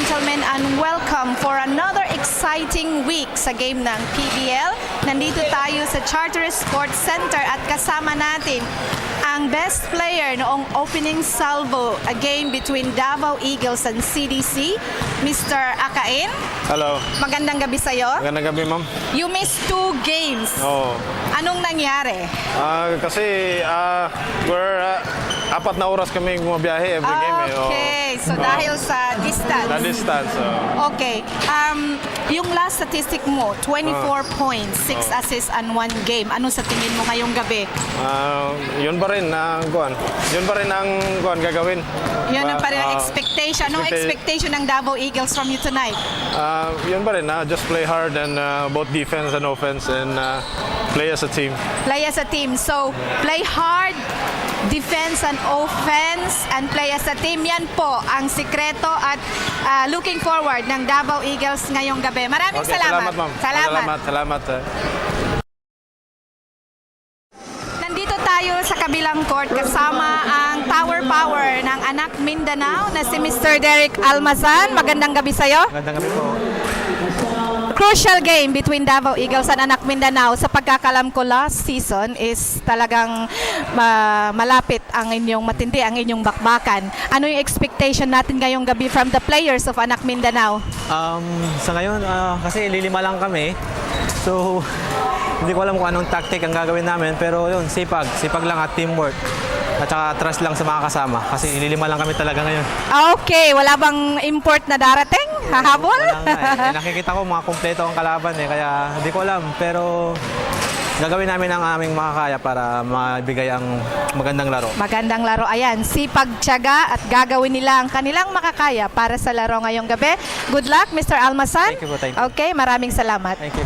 gentlemen, and welcome for another exciting week sa game ng PBL. Nandito tayo sa Charter Sports Center at kasama natin ang best player noong opening salvo, a game between Davao Eagles and CDC, Mr. Akain. Hello. Magandang gabi sa'yo. Magandang gabi, ma'am. You missed 2 games. Oo. Anong nangyari? Kasi we're 4 na oras kami bumabiyahe every game. Okay, so dahil sa distance. Na distance. Okay. Yung last statistic mo, 24 points, 6 assists and 1 game. Ano sa tingin mo ngayong gabi? Yun pa rin ang gagawin. Yun ang parang expectation. Anong expectation ng Davao Eagles from you tonight? Yun pa rin, just play hard and both defense and offense and play as a team. Play as a team. So, play hard, defense and offense, and play as a team. Yan po ang sikreto at looking forward ng Davao Eagles ngayong gabi. Maraming Okay, salamat. ma'am. Salamat. Nandito tayo sa kabilang court kasama ang Tower Power ng Anak Mindanao na si Mr. Derek Almazan. Magandang gabi sa'yo. Magandang gabi po. Crucial game between Davao Eagles and Anak Mindanao. Sa pagkakalam ko last season is talagang malapit ang matindi ang inyong bakbakan. Ano yung expectation natin ngayong gabi from the players of Anak Mindanao? Sa ngayon, kasi lilima lang kami. So, hindi ko alam kung anong tactic ang gagawin namin. Pero yun, sipag lang at teamwork. At saka trust lang sa mga kasama. Kasi lilima lang kami talaga ngayon. Okay, wala bang import na darating? Hahabol? Wala nga eh. Nakikita ko mga kumpleto ang kalaban eh. Kaya hindi ko alam. Pero gagawin namin ang aming makakaya para mabigay ang magandang laro. Magandang laro. Ayan, sipag, tiyaga at gagawin nila ang kanilang makakaya para sa laro ngayong gabi. Good luck, Mr. Almazan. Thank you po, thank you. Okay, maraming salamat. Thank you.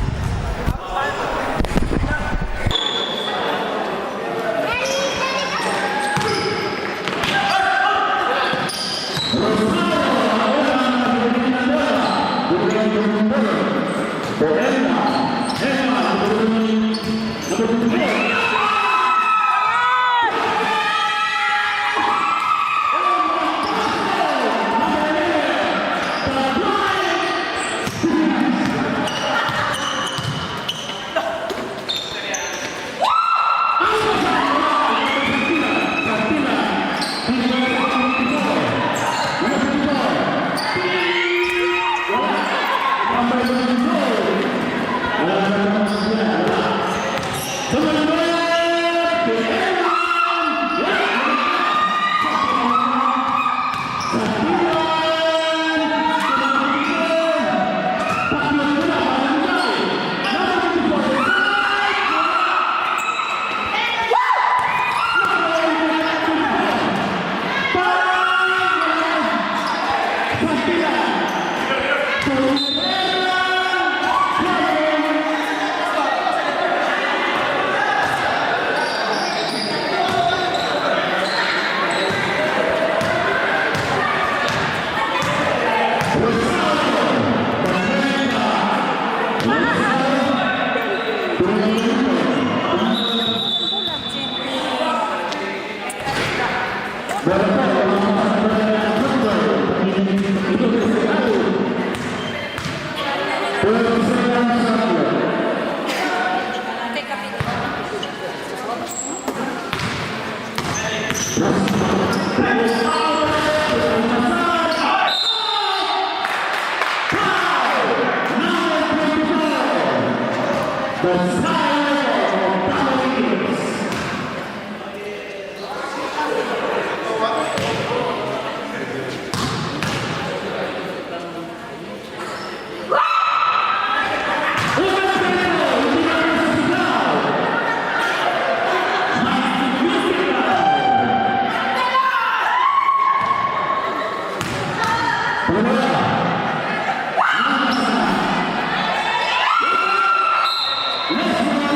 Let's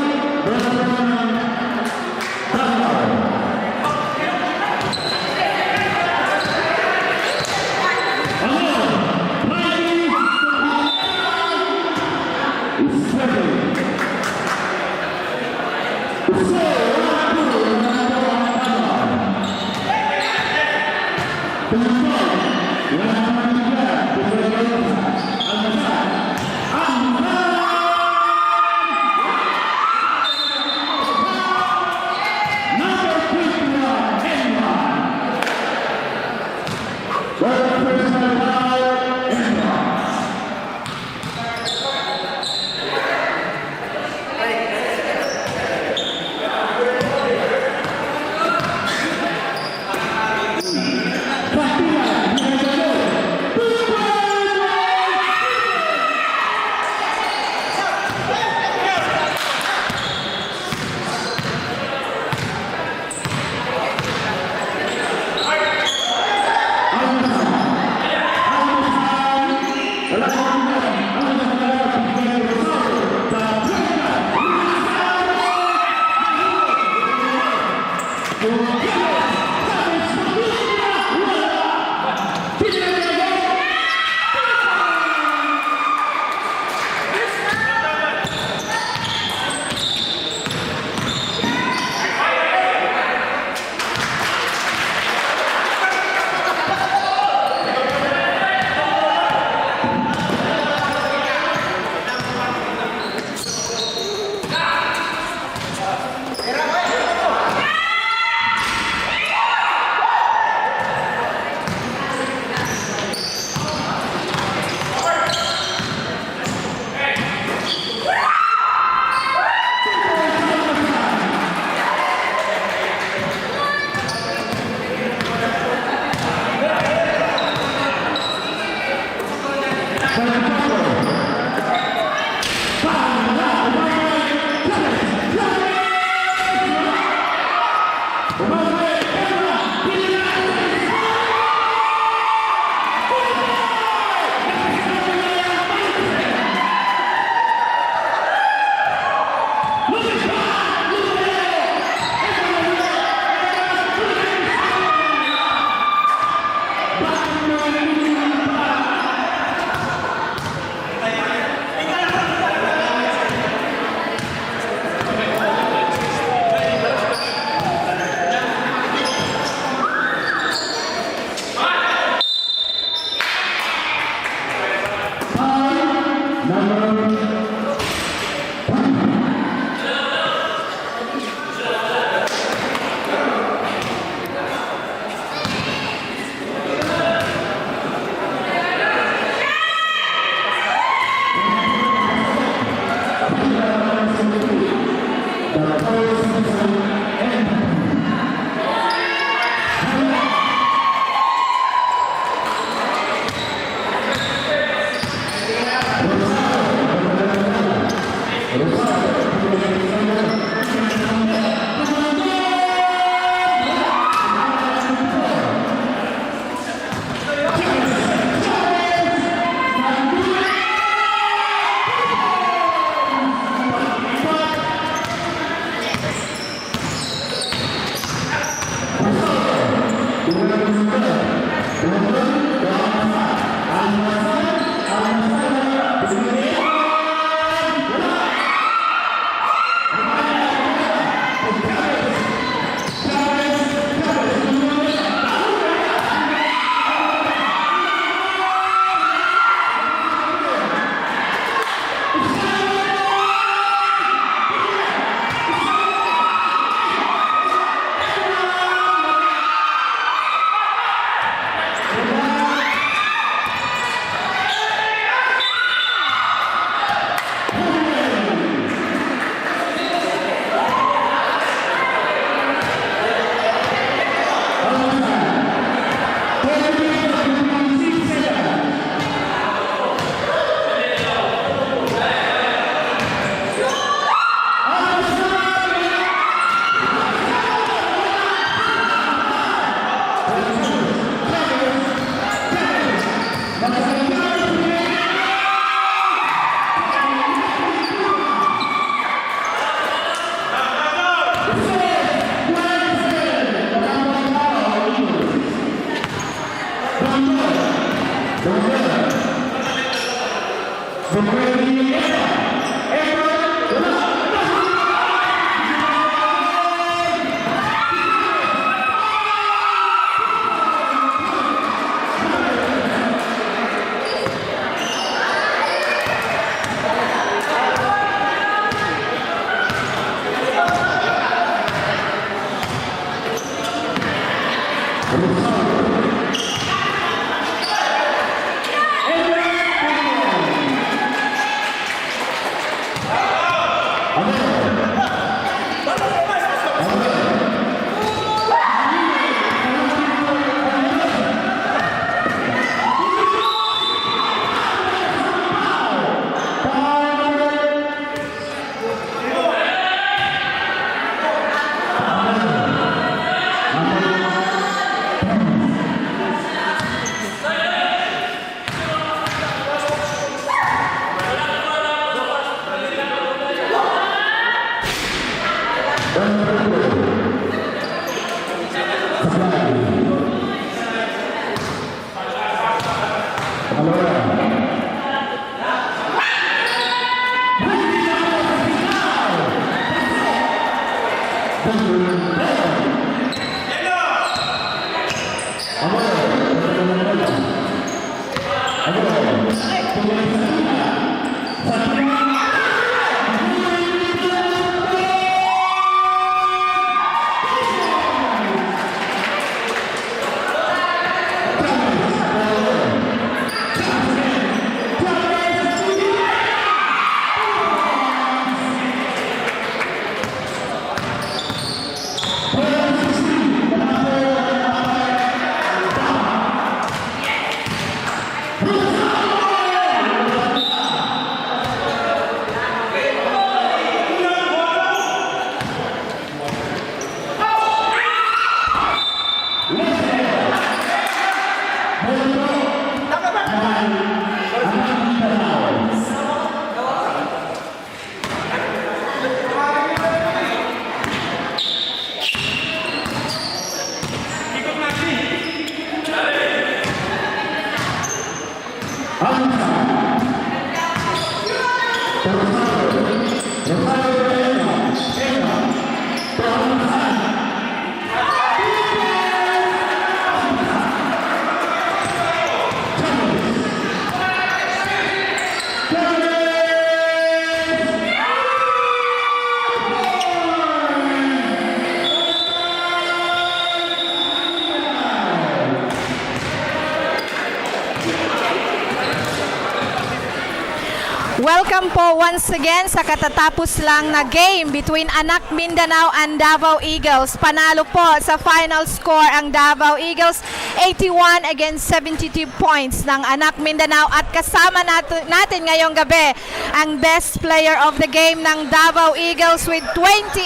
Welcome po once again sa katatapos lang na game between Anak Mindanao and Davao Eagles. Panalo po sa final score ang Davao Eagles, 81 against 72 points ng Anak Mindanao. At kasama natin ngayong gabi ang best player of the game ng Davao Eagles with 28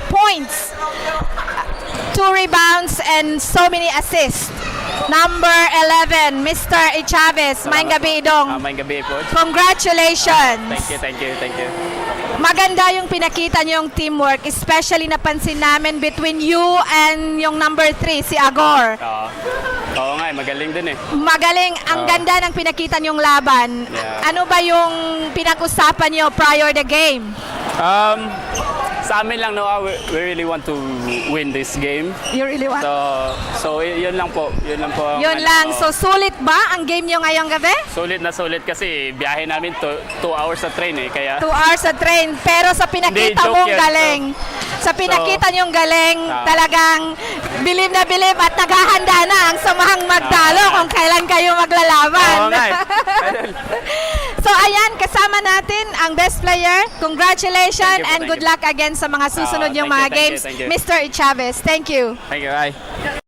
points, 2 rebounds and so many assists. Number 11, Mr. Chavez. Maayong gabi, Idong. Maayong gabi, Coach. Congratulations! Thank you. Maganda yung pinakita niyong teamwork, especially napansin namin between you and yung number 3, si Agor. Oo nga, magaling din eh. Magaling, ang ganda ng pinakita niyong laban. Yeah. Ano ba yung pinag-usapan niyo prior the game? Sa amin lang, no, we really want to win this game. You really want? So yun lang po. Yun lang po. Yun lang. So, sulit ba ang game niyo ngayong gabi? Sulit na sulit kasi biyahe namin 2 hours sa train eh. Kaya 2 hours sa train. Pero sa pinakita Hindi, joke mong yan. galing, sa pinakita niyong galing, Ah. talagang bilib na bilib at naghahanda na ang samahang magtalo kung kailan kayo maglalaban. Oo nga eh. So ayan, kasama natin ang best player. Congratulations Thank you po, and thank good you. luck again sa mga susunod yung mga Thank you, games. thank you. Mr. Chavez, thank you. Thank you, bye.